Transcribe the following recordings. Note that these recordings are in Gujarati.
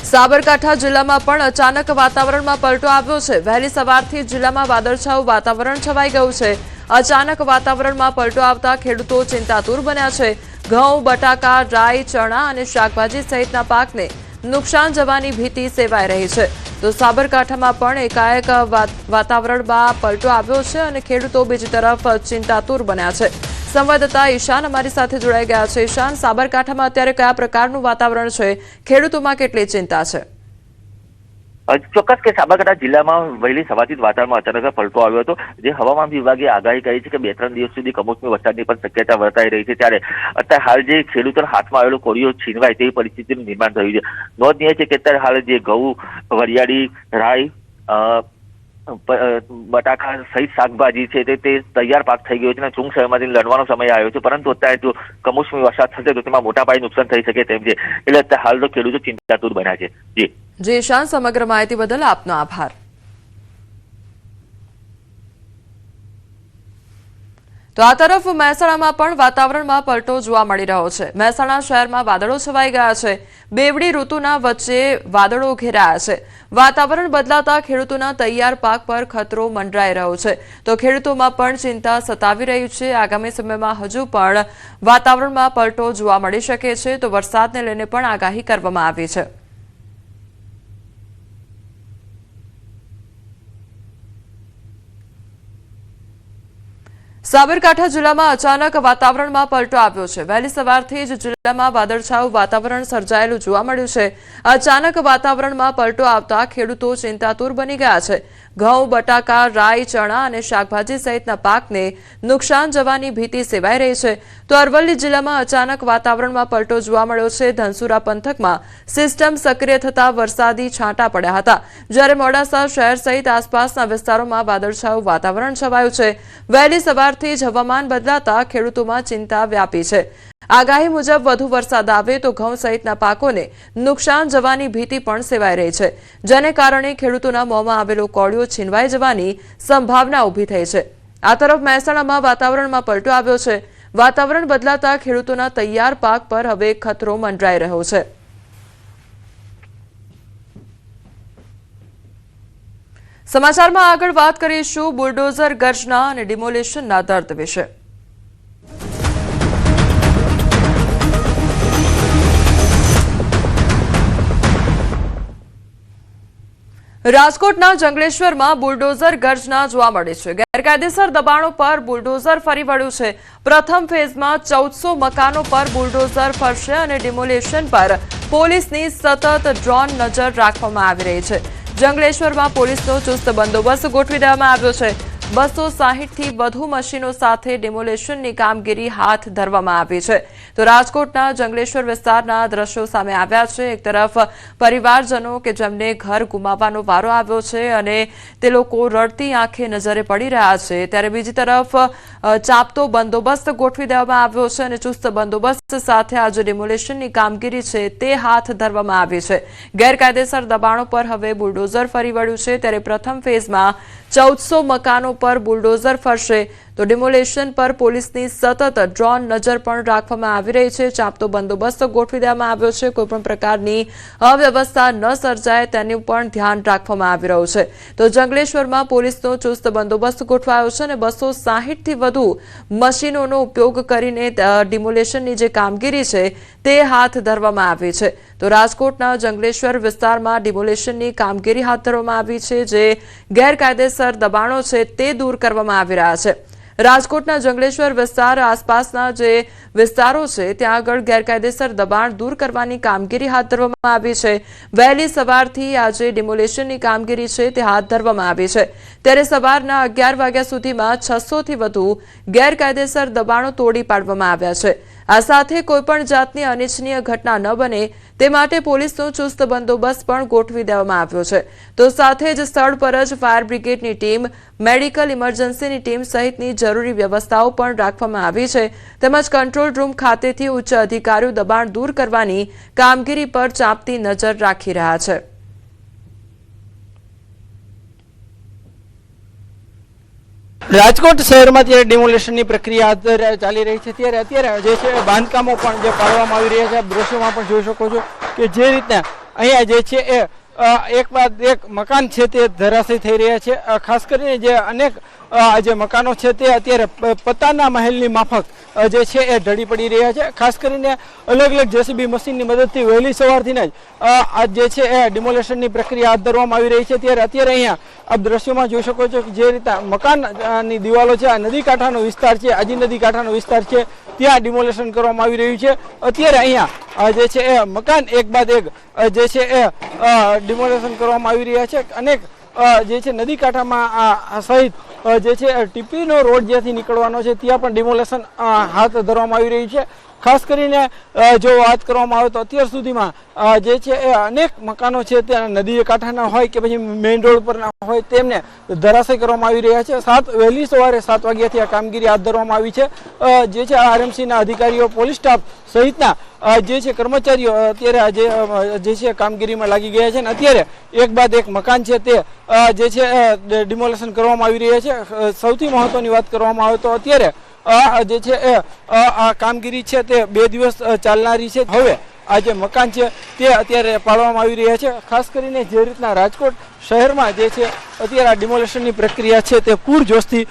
સાબરકાંઠા જિલ્લામાં પણ અચાનક વાતાવરણમાં પલટો આવ્યો છે। વહેલી સવારથી જિલ્લામાં વાદળછાયું વાતાવરણ છવાઈ ગયું છે। અચાનક વાતાવરણમાં પલટો આવતા ખેડૂતો ચિંતાતુર બન્યા છે। ઘઉં, બટાકા, રાઈ, ચણા અને શાકભાજી સહિતના પાકને નુકસાન જવાની ભીતિ સેવાઈ રહી છે। તો સાબરકાંઠામાં પણ એકાએક વાતાવરણમાં પલટો આવ્યો છે અને ખેડૂતો બીજી તરફ ચિંતાતુર બન્યા છે। સંવાદદાતા ઈશાન અમારી સાથે જોડાઈ ગયા છે। ઈશાન, સાબરકાંઠામાં અત્યારે કયા પ્રકારનું વાતાવરણ છે? ખેડૂતોમાં કેટલી ચિંતા છે? ચોક્કસ કે સાબરકાંઠા જિલ્લામાં વહેલી સવારથી જ વાતાવરણમાં અચાનક પલટો આવ્યો હતો, જે હવામાન વિભાગે આગાહી કરી છે કે 2-3 દિવસ સુધી કમોસમી વરસાદની પણ શક્યતા વર્તાઈ રહી છે। ત્યારે અત્યારે હાલ જે ખેડૂતોના હાથમાં આવેલો કોળિયો છીનવાય તેવી પરિસ્થિતિનું નિર્માણ થયું છે। નોંધનીય છે કે અત્યારે હાલ જે ઘઉં, વરિયાળી, રાઈ, બટાકા સહિત શાકભાજી છે તે તૈયાર પાક થઈ ગયો છે અને ટૂંક સમયમાંથી લણવાનો સમય આવ્યો છે, પરંતુ અત્યારે જો કમોસમી વરસાદ થશે તો તેમાં મોટા પાયે નુકસાન થઈ શકે તેમ છે। એટલે અત્યારે હાલ તો ખેડૂતો ચિંતાતુર બન્યા છે। જી ઈશાન, સમગ્ર માહિતી બદલ આપનો આભાર। તો આ તરફ મહેસાણામાં પણ વાતાવરણમાં પલટો જોવા મળી રહ્યો છે। મહેસાણા શહેરમાં વાદળો છવાઈ ગયા છે। બેવડી ઋતુના વચ્ચે વાદળો ઘેરાયા છે। વાતાવરણ બદલાતા ખેડૂતોના તૈયાર પાક પર ખતરો મંડરાઈ રહ્યો છે। તો ખેડૂતોમાં પણ ચિંતા સતાવી રહી છે। આગામી સમયમાં હજુ પણ વાતાવરણમાં પલટો જોવા મળી શકે છે, તો વરસાદને લઈને પણ આગાહી કરવામાં આવી છે। સાબરકાંઠા જિલ્લામાં અચાનક વાતાવરણમાં પલટો આવ્યો છે। વહેલી સવારથી જ જિલ્લામાં વાદળછાયું વાતાવરણ સર્જાયેલું જોવા મળ્યું છે। અચાનક વાતાવરણમાં પલટો આવતા ખેડૂતો ચિંતાતુર બની ગયા છે। ઘઉં, બટાકા, રાઈ, ચણા અને શાકભાજી સહિતના પાકને નુકસાન જવાની ભીતિ સેવાઈ રહી છે। તો અરવલ્લી જિલ્લામાં અચાનક વાતાવરણમાં પલટો જોવા મળ્યો છે। ધનસુરા પંથકમાં સિસ્ટમ સક્રિય થતા વરસાદી છાંટા પડ્યા હતા, જ્યારે મોડાસા શહેર સહિત આસપાસના વિસ્તારોમાં વાદળછાયું વાતાવરણ છવાયું છે। વહેલી સવારથી જ હવામાન બદલાતા ખેડૂતોમાં ચિંતા વ્યાપી છે। આગાહી મુજબ વધુ વરસાદ આવે તો ઘઉં સહિતના પાકોને નુકસાન જવાની ભીતિ પણ સેવાઈ રહી છે, જેને કારણે ખેડૂતોના મોંમાં આવેલો કોળિયો છીનવાઈ જવાની સંભાવના ઊભી થઈ છે। આ તરફ મહેસાણામાં વાતાવરણમાં પલટો આવ્યો છે। વાતાવરણ બદલાતા ખેડૂતોના તૈયાર પાક પર હવે ખતરો મંડરાઈ રહ્યો છે। સમાચારમાં આગળ વાત કરીશું બુલડોઝર ગર્જના અને ડિમોલિશનના દર્દ વિશે। રાજકોટના જંગલેશ્વરમાં બુલડોઝર ગર્જના જોવા મળી છે। ગેરકાયદેસર દબાણો પર બુલડોઝર ફરી વળ્યું છે। પ્રથમ ફેઝમાં 1400 મકાનો પર બુલડોઝર ફરશે અને ડિમોલિશન પર પોલીસની સતત ડ્રોન નજર રાખવામાં આવી રહી છે। જંગલેશ્વરમાં પોલીસનો ચુસ્ત બંદોબસ્ત ગોઠવી દેવામાં આવ્યો છે। 260થી વધુ મશીનો સાથે ડિમોલિશનની કામગીરી હાથ ધરવામાં આવી છે। તો રાજકોટના જંગલેશ્વર વિસ્તારના દ્રશ્યો સામે આવ્યા છે। એક તરફ પરિવારજનો કે જેમને ઘર ગુમાવવાનો વારો આવ્યો છે અને તે લોકો રડતી આંખે નજરે પડી રહ્યા છે, ત્યારે બીજી તરફ ચાંપતો બંદોબસ્ત ગોઠવી દેવામાં આવ્યો છે અને ચુસ્ત બંદોબસ્ત સાથે આ જે ડિમોલિશનની કામગીરી છે તે હાથ ધરવામાં આવી છે। ગેરકાયદેસર દબાણો પર હવે બુલડોઝર ફરી વળ્યું છે, ત્યારે પ્રથમ ફેઝમાં 1400 મકાનો પર બુલડોઝર ફરશે। તો ડિમોલિશન પર પોલીસની સતત ડ્રોન નજર પણ રાખવામાં આવી રહી છે। ચાંપતો બંદોબસ્ત ગોઠવી દેવામાં આવ્યો છે। કોઈપણ પ્રકારની અવ્યવસ્થા ન સર્જાય તેનું પણ ધ્યાન રાખવામાં આવી રહ્યું છે। તો જંગલેશ્વરમાં પોલીસનો ચુસ્ત બંદોબસ્ત ગોઠવાયો છે અને 260થી વધુ મશીનોનો ઉપયોગ કરીને ડિમોલિશનની જે કામગીરી છે તે હાથ ધરવામાં આવી છે। તો રાજકોટના જંગલેશ્વર વિસ્તારમાં ડિમોલિશનની કામગીરી હાથ ધરવામાં આવી છે, જે ગેરકાયદેસર દબાણો છે તે દૂર કરવામાં આવી રહ્યા છે। રાજકોટના જંગલેશ્વર વિસ્તાર આસપાસના જે વિસ્તારો છે ત્યાં આગળ ગેરકાયદેસર દબાણ દૂર કરવાની કામગીરી હાથ ધરવામાં આવી છે। વહેલી સવારથી આજે ડિમોલિશનની કામગીરી છે તે હાથ ધરવામાં આવી છે, ત્યારે સવારના 11 વાગ્યા સુધીમાં 600થી વધુ ગેરકાયદેસર દબાણો તોડી પાડવામાં આવ્યા છે। આ સાથે કોઈપણ જાતની અનિચ્છનીય ઘટના ન બને તે માટે પોલીસનો ચુસ્ત બંદોબસ્ત પણ ગોઠવી દેવામાં આવ્યો છે। તો સાથે જ સ્થળ પર જ ફાયર બ્રિગેડની ટીમ, મેડિકલ ઇમરજન્સીની ટીમ સહિતની જરૂરી વ્યવસ્થાઓ પણ રાખવામાં આવી છે, તેમજ કંટ્રોલ રૂમ ખાતેથી ઉચ્ચ અધિકારીઓ દબાણ દૂર કરવાની કામગીરી પર ચાંપતી નજર રાખી રહ્યા છે। રાજકોટ શહેરમાં ત્યારે ડિમોલિશનની પ્રક્રિયા ચાલી રહી છે, ત્યારે અત્યારે જે છે બાંધકામો પણ જે પાડવામાં આવી રહ્યા છે, આપ દ્રશ્યોમાં પણ જોઈ શકો છો કે જે રીતના અહીંયા જે છે એ એક બાદ એક મકાન છે તે ધરાશય થઈ રહ્યા છે. ખાસ કરીને જે અનેક જે મકાનો છે તે અત્યારે પત્તાના મહેલની માફક જે છે એ ઢળી પડી રહ્યા છે. ખાસ કરીને અલગ અલગ જેસીબી મશીનની મદદથી વહેલી સવારથી જ આ જે છે એ ડિમોલેશનની પ્રક્રિયા હાથ ધરવામાં આવી રહી છે. ત્યારે અત્યારે અહીંયા આપ દ્રશ્યોમાં જોઈ શકો છો કે જે રીતે મકાનની દિવાલો છે, આ નદી કાંઠાનો વિસ્તાર છે, આજી નદી કાંઠાનો વિસ્તાર છે, ત્યાં ડિમોલેશન કરવામાં આવી રહ્યું છે. અત્યારે અહીંયા જે છે એ મકાન એક બાદ એક જે છે એ ડિમોલેશન કરવામાં આવી રહ્યા છે. અનેક જે છે નદી કાંઠામાં સહિત જે છે ટીપીનો રોડ જ્યાંથી નીકળવાનો છે ત્યાં પણ ડિમોલેશન હાથ ધરવામાં આવી રહ્યું છે. ખાસ કરીને જો વાત કરવામાં આવે તો અત્યાર સુધીમાં જે છે એ અનેક મકાનો છે તે નદી કાંઠાના હોય કે પછી મેઇન રોડ પરના હોય તેમને ધરાશય કરવામાં આવી રહ્યા છે. વહેલી સવારે 7 વાગ્યાથી આ કામગીરી હાથ ધરવામાં આવી છે. જે છે આરએમસીના અધિકારીઓ, પોલીસ સ્ટાફ સહિતના જે છે કર્મચારીઓ અત્યારે જે છે કામગીરીમાં લાગી ગયા છે. અને અત્યારે એક બાદ એક મકાન છે તે જે છે ડિમોલેશન કરવામાં આવી રહ્યા છે. સૌથી મહત્વની વાત કરવામાં આવે તો અત્યારે જે છે એ આ કામગીરી છે તે 2 દિવસ ચાલનારી છે. હવે આ જે મકાન છે તે અત્યારે પાડવામાં આવી રહ્યા છે. ખાસ કરીને જે રીતના રાજકોટ શહેરમાં જે છે અત્યારે આ ડિમોલેશનની પ્રક્રિયા છે તે પૂરજોશથી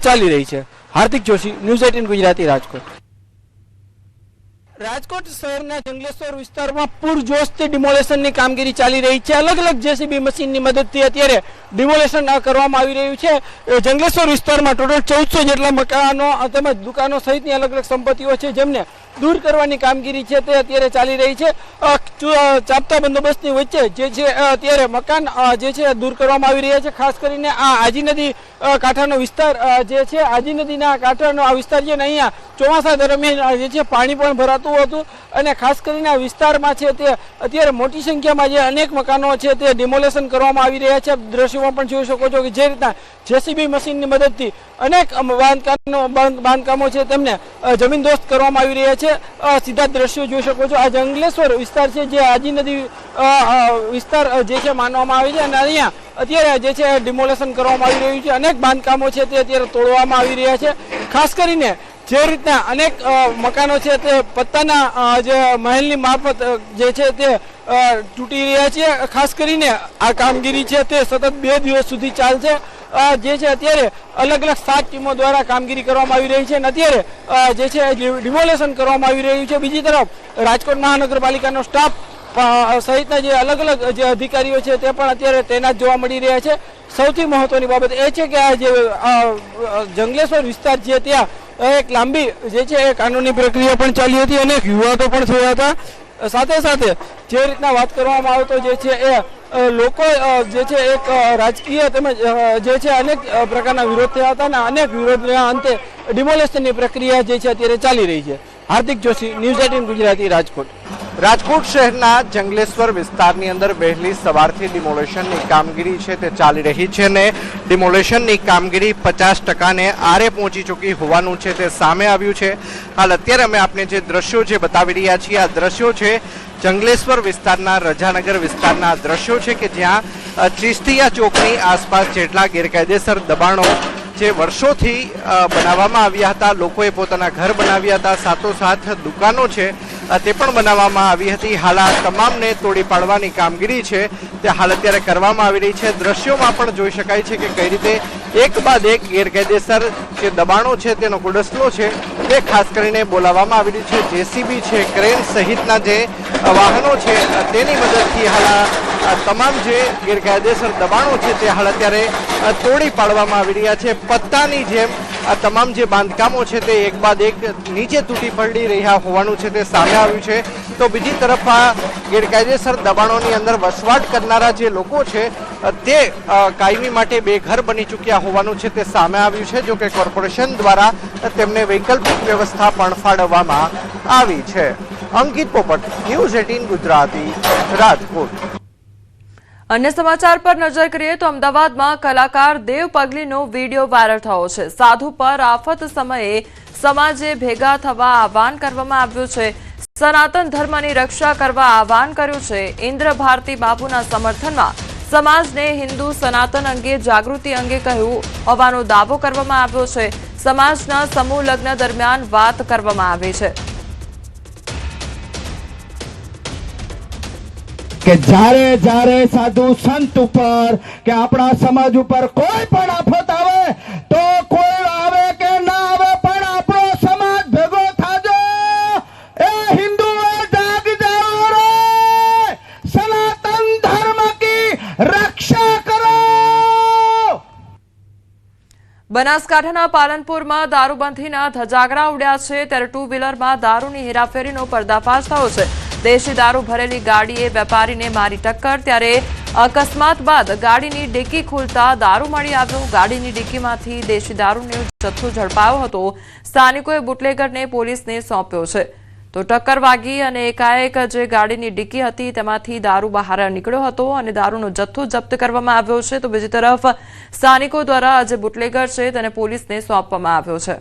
ચાલી રહી છે. હાર્દિક જોશી, ન્યૂઝ 18 ગુજરાતી, રાજકોટ. રાજકોટ શહેરના જંગલેશ્વર વિસ્તારમાં પૂરજોશથી ડિમોલેશનની કામગીરી ચાલી રહી છે. અલગ અલગ જેસીબી મશીનની મદદથી અત્યારે ડિમોલેશન કરવામાં આવી રહ્યું છે. જંગલેશ્વર વિસ્તારમાં ટોટલ 1400 જેટલા મકાનો તેમજ દુકાનો સહિતની અલગ અલગ સંપત્તિઓ છે જેમને દૂર કરવાની કામગીરી છે તે અત્યારે ચાલી રહી છે. ચાપતા બંદોબસ્તની વચ્ચે જે છે અત્યારે મકાન જે છે દૂર કરવામાં આવી રહ્યા છે. ખાસ કરીને આ આજી નદી કાંઠાનો વિસ્તાર જે છે, આજી નદીના કાંઠાનો આ વિસ્તાર છે ને અહીંયા ચોમાસા દરમિયાન જે છે પાણી પણ ભરાતું હતું અને ખાસ કરીને આ વિસ્તારમાં છે તે અત્યારે મોટી સંખ્યામાં જે અનેક મકાનો છે તે ડિમોલેશન કરવામાં આવી રહ્યા છે. દ્રશ્યોમાં પણ જોઈ શકો છો કે જે રીતના જેસીબી મશીનની મદદથી અનેક બાંધકામો છે તેમને જમીનદોસ્ત કરવામાં આવી રહ્યા છે. સીધા દ્રશ્યો જોઈ શકો છો. આ જંગલેશ્વર વિસ્તાર છે જે આજી નદી વિસ્તાર જે છે માનવામાં આવે છે અને અહીંયા અત્યારે જે છે ડિમોલેશન કરવામાં આવી રહ્યું છે. અનેક બાંધકામો છે તે અત્યારે તોડવામાં આવી રહ્યા છે. ખાસ કરીને જે રીતના અનેક મકાનો છે તે પત્તાના જે મહેલની મારફત જે છે તે તૂટી રહ્યા છે. ખાસ કરીને આ કામગીરી છે તે સતત 2 દિવસ સુધી ચાલશે. જે છે અત્યારે અલગ અલગ 7 ટીમો દ્વારા કામગીરી કરવામાં આવી રહી છે અને અત્યારે જે છે ડિમોલેશન કરવામાં આવી રહ્યું છે. બીજી તરફ રાજકોટ મહાનગરપાલિકાનો સ્ટાફ સહિતના જે અલગ અલગ જે અધિકારીઓ છે તે પણ અત્યારે તૈનાત જોવા મળી રહ્યા છે. સૌથી મહત્વની બાબત એ છે કે આ જે જંગલેશ્વર વિસ્તાર છે ત્યાં એક લાંબી જે છે કાનૂની પ્રક્રિયા પણ ચાલી હતી, અનેક વિવાદો પણ થયા હતા. સાથે સાથે જે રીતના વાત કરવામાં આવે તો જે છે એ લોકો જે છે એક રાજકીય તેમજ જે છે અનેક પ્રકારના વિરોધ થયા હતા અને અનેક વિરોધના અંતે ડિમોલેશનની પ્રક્રિયા જે છે અત્યારે ચાલી રહી છે. હાર્દિક જોશી, ન્યૂઝ 18 ગુજરાતી, રાજકોટ. રાજકોટ શહેરના જંગલેશ્વર વિસ્તારની અંદર વહેલી સવારથી ડિમોલેશનની કામગીરી છે તે ચાલી રહી છે અને ડિમોલેશનની કામગીરી 50%ને આરે પહોંચી ચૂકી હોવાનું છે તે સામે આવ્યું છે. હાલ અત્યારે અમે આપને જે દ્રશ્યો છે બતાવી રહ્યા છીએ, આ દ્રશ્યો છે જંગલેશ્વર વિસ્તારના રજાનગર વિસ્તારના દ્રશ્યો છે કે જ્યાં ચિસ્તિયા ચોકની આસપાસ જેટલા ગેરકાયદેસર દબાણો જે વર્ષોથી બનાવવામાં આવ્યા હતા, લોકોએ પોતાના ઘર બનાવ્યા હતા, સાથોસાથ દુકાનો છે તે પણ બનાવવામાં આવી હતી. હાલ આ તમામને તોડી પાડવાની કામગીરી છે તે હાલ અત્યારે કરવામાં આવી રહી છે. દ્રશ્યોમાં પણ જોઈ શકાય છે કે કઈ રીતે એક બાદ એક ગેરકાયદેસર જે દબાણો છે તેનો કુડસલો છે તે ખાસ કરીને બોલાવવામાં આવી રહ્યું છે. જેસીબી છે, ક્રેન સહિતના જે વાહનો છે તેની મદદથી હાલ તમામ જે ગેરકાયદેસર દબાણો છે તે હાલ અત્યારે તોડી પાડવામાં આવી રહ્યા છે. પત્તાની જેમ આ તમામ જે બાંધકામો છે તે એક બાદ એક નીચે તૂટી પડી રહ્યા હોવાનું છે તે સામે આવ્યું છે. તો બીજી તરફ આ ગેરકાયદેસર દબાણોની અંદર વસવાટ કરનારા જે લોકો છે તે કાયમી માટે બેઘર બની ચૂક્યા હોવાનું છે તે સામે આવ્યું છે. જો કે કોર્પોરેશન દ્વારા તેમને વૈકલ્પિક વ્યવસ્થા પણ ફાળવવામાં આવી છે. અંકિત પોપટ, ન્યૂઝ 18 ગુજરાતી, રાજકોટ. અન્ય સમાચાર પર નજર કરીએ તો અમદાવાદમાં કલાકાર દેવ પગલીનો વિડીયો વાયરલ થયો છે. સાધુ પર આફત સમયે સમાજે ભેગા થવા આહવાન કરવામાં આવ્યું છે. સનાતન ધર્મની રક્ષા કરવા આહવાન કર્યું છે. ઇન્દ્ર ભારતી બાપુના સમર્થનમાં સમાજને હિન્દુ સનાતન અંગે જાગૃતિ અંગે કહ્યું હોવાનો દાવો કરવામાં આવ્યો છે. સમાજના સમૂહ લગ્ન દરમિયાન વાત કરવામાં આવી છે. કે જ્યારે જ્યારે સાધુ સંત ઉપર કે આપણા સમાજ ઉપર કોઈ પણ આફત આવે તો કોઈ આવે કે ના આવે પણ આપણો સમાજ ભેગો થાજો એ હિન્દુઓ જાગ જાઓ રે સનાતન ધર્મ की रक्षा करो। બનાસકાંઠાના પાલનપુરમાં દારૂબંધીના ધજાગરા ઉડ્યા છે ત્યારે ટુ વ્હીલરમાં દારૂની હેરાફેરીનો પર્દાફાશ થયો છે। દેશી દારૂ ભરેલી ગાડીએ વેપારીને મારી ટક્કર ત્યારે અકસ્માત બાદ ગાડીની ડિક્કી ખુલતા દારૂ મળી આવ્યો। ગાડીની ડિક્કીમાંથી દેશી દારૂનો જથ્થો ઝડપાયો હતો। સ્થાનિકોએ બુટલેગરને પોલીસને સોંપ્યો છે તો ટક્કર વાગી અને એકાએક જે ગાડીની ડિક્કી હતી તેમાંથી દારૂ બહાર નીકળ્યો હતો અને દારૂનો જથ્થો જપ્ત કરવામાં આવ્યો છે તો બીજી તરફ સ્થાનિકો દ્વારા જે બુટલેગર છે તેને પોલીસને સોંપવામાં આવ્યો છે।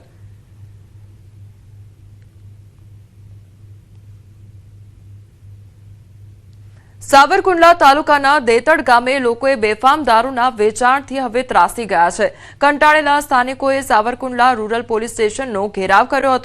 સાવરકુંડલા તાલુકાના દેતડ ગામે લોકોએ બેફામ દારૂના વેચાણથી હવે ત્રાસી ગયા છે। કંટાળેલા સ્થાનિકોએ સાવરકુંડલા રૂરલ પોલીસ સ્ટેશનનો ઘેરાવ કર્યો હતો।